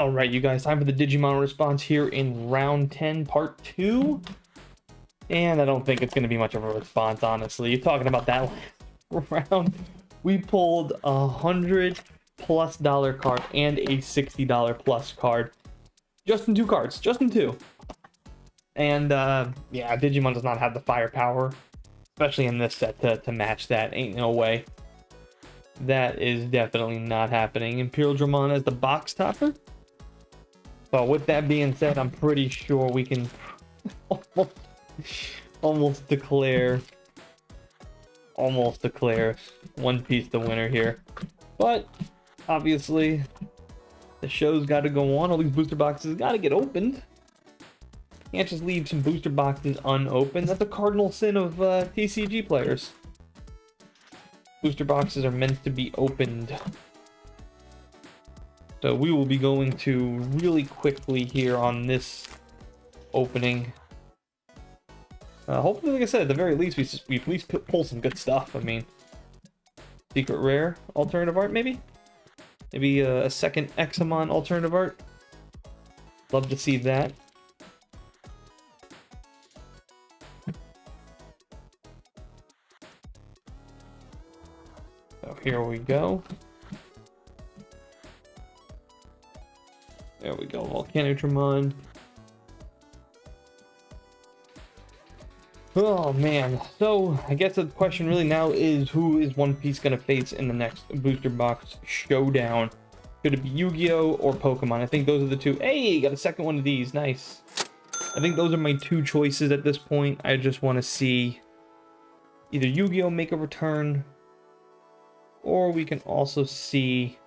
All right, you guys, time for the Digimon response here in round 10, part 2. And I don't think it's going to be much of a response, honestly. You're talking about that last round. We pulled $100+ card and a $60+ card. Just in 2 cards. Just in 2. And, yeah, Digimon does not have the firepower, especially in this set, to match that. Ain't no way. That is definitely not happening. Imperial Dramon as the box topper. So with that being said, I'm pretty sure we can almost declare One Piece the winner here. But obviously the show's got to go on. All these booster boxes got to get opened. Can't just leave some booster boxes unopened. That's a cardinal sin of TCG players. Booster boxes are meant to be opened. So we will be going to really quickly here on this opening. Hopefully, like I said, at the very least, we at least pull some good stuff. I mean, secret rare alternative art, maybe? Maybe a second Examon alternative art. Love to see that. So here we go. There we go, Volcanotramon. Oh man, so I guess the question really now is, who is One Piece gonna face in the next booster box showdown? Could it be Yu-Gi-Oh or Pokemon? I think those are the two. Hey, got a second one of these, nice. I think those are my 2 choices at this point. I just want to see either Yu-Gi-Oh make a return, or we can also see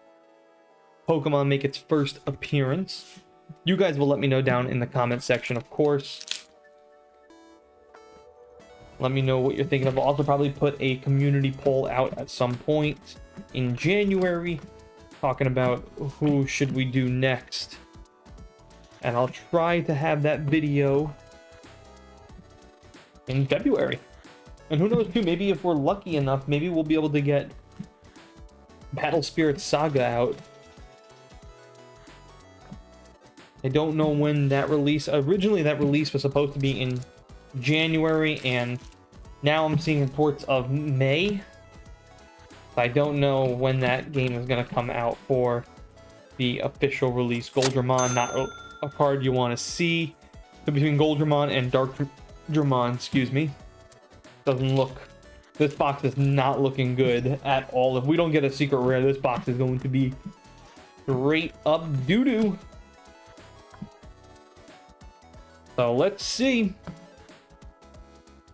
Pokemon make its first appearance. You guys will let me know down in the comment section, of course. Let me know what you're thinking of. I'll also probably put a community poll out at some point in January, talking about who should we do next. And I'll try to have that video in February. And who knows too, maybe if we're lucky enough, maybe we'll be able to get Battle Spirit Saga out. I don't know when that release, originally that release was supposed to be in January, and now I'm seeing reports of May. I don't know when that game is going to come out for the official release. Goldramon, not a card you want to see. Between Goldramon and Dark Dramon, excuse me. Doesn't look, this box is not looking good at all. If we don't get a secret rare, this box is going to be straight up doo-doo. So let's see.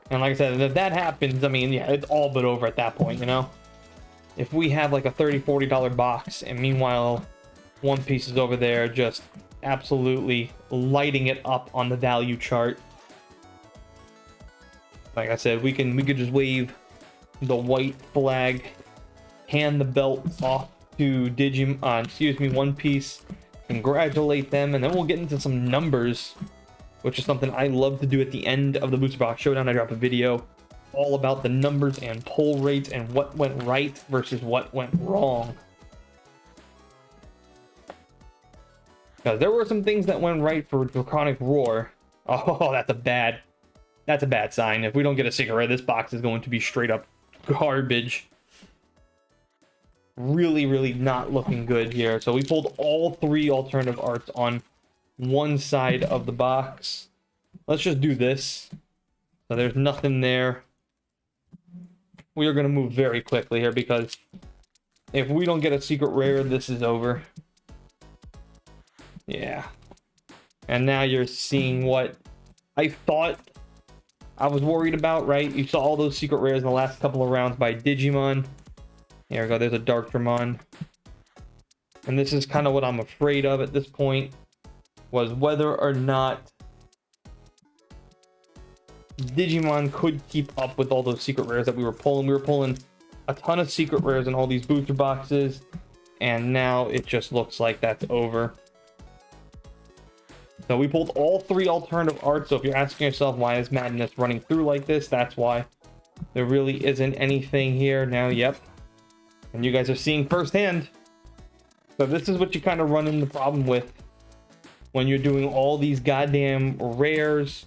And like I said, if that happens, I mean, yeah, it's all but over at that point, you know? If we have like a $30-$40 box, and meanwhile, One Piece is over there just absolutely lighting it up on the value chart. Like I said, we could just wave the white flag, hand the belt off to One Piece, congratulate them, and then we'll get into some numbers, which is something I love to do at the end of the Booster Box Showdown. I drop a video all about the numbers and pull rates and what went right versus what went wrong. Because there were some things that went right for Draconic Roar. Oh, that's a bad sign. If we don't get a secret rare, this box is going to be straight up garbage. Really, really not looking good here. So we pulled all 3 alternative arts on one side of the box. Let's just do this. So there's nothing there. We are going to move very quickly here, because if we don't get a secret rare, this is over. Yeah. And now you're seeing what I thought I was worried about, right? You saw all those secret rares in the last couple of rounds by Digimon. There we go, there's a Dark Dramon. And this is kind of what I'm afraid of at this point, was whether or not Digimon could keep up with all those secret rares that we were pulling. We were pulling a ton of secret rares in all these booster boxes, and now it just looks like that's over. So we pulled all 3 alternative arts. So if you're asking yourself why is Madness running through like this, that's why. There really isn't anything here now. Yep. And you guys are seeing firsthand. So this is what you kind of run into the problem with when you're doing all these goddamn rares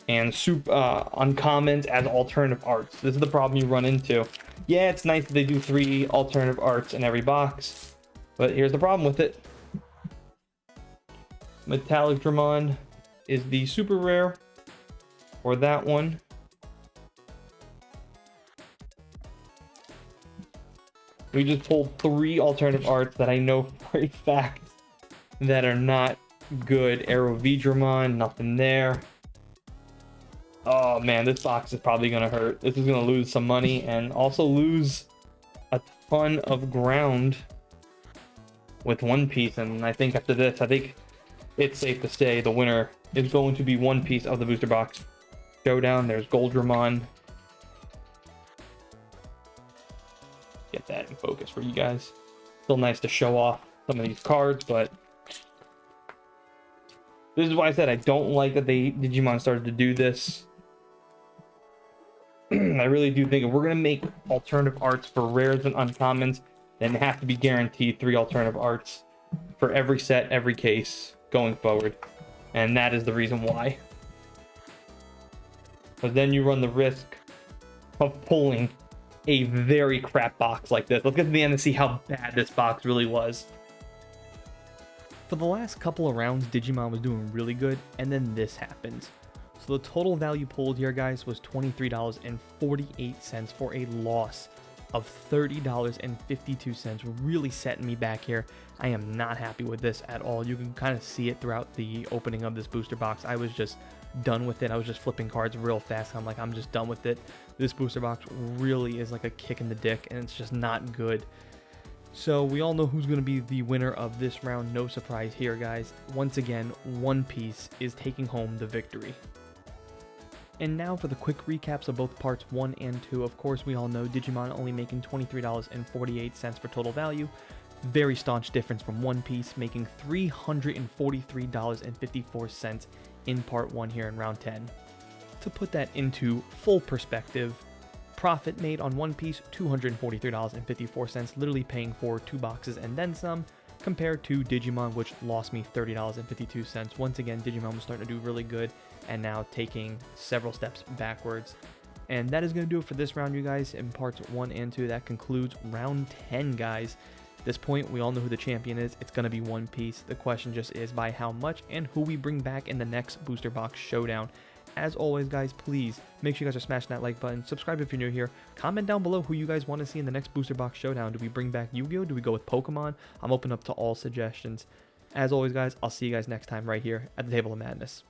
and uncommons as alternative arts. This is the problem you run into. Yeah, it's nice that they do 3 alternative arts in every box, but here's the problem with it. Metallic Dramon is the super rare for that one. We just pulled 3 alternative arts that I know for a fact that are not good. Arrow V Dramon, nothing there. Oh man, this box is probably gonna hurt. This is gonna lose some money and also lose a ton of ground with One Piece. And I think after this, I think it's safe to say the winner is going to be One Piece of the booster box showdown. There's Gold Dramon. Get that in focus for you guys. Still nice to show off some of these cards, but this is why I said I don't like that Digimon started to do this. I really do think if we're gonna make alternative arts for rares and uncommons, then it has to be guaranteed 3 alternative arts for every set, every case going forward. And that is the reason why. But then you run the risk of pulling a very crap box like this. Let's get to the end and see how bad this box really was. For the last couple of rounds, Digimon was doing really good, and then this happens. So the total value pulled here, guys, was $23.48 for a loss of $30.52. Really setting me back here. I am not happy with this at all. You can kind of see it throughout the opening of this booster box. I was just done with it. I was just flipping cards real fast. I'm like, I'm just done with it. This booster box really is like a kick in the dick, and it's just not good. So we all know who's going to be the winner of this round. No surprise here, guys. Once again, One Piece is taking home the victory. And now for the quick recaps of both parts 1 and 2. Of course, we all know Digimon only making $23.48 for total value. Very staunch difference from One Piece, making $343.54 in part 1 here in round 10. To put that into full perspective, profit made on One Piece, $243.54, literally paying for 2 boxes and then some, compared to Digimon, which lost me $30.52. Once again, Digimon was starting to do really good, and now taking several steps backwards. And that is going to do it for this round, you guys. In parts 1 and 2, that concludes round 10, guys. At this point, we all know who the champion is. It's going to be One Piece. The question just is by how much and who we bring back in the next booster box showdown. As always, guys, please make sure you guys are smashing that like button. Subscribe if you're new here. Comment down below who you guys want to see in the next booster box showdown. Do we bring back Yu-Gi-Oh? Do we go with Pokemon? I'm open up to all suggestions. As always, guys, I'll see you guys next time right here at the Table of Madness.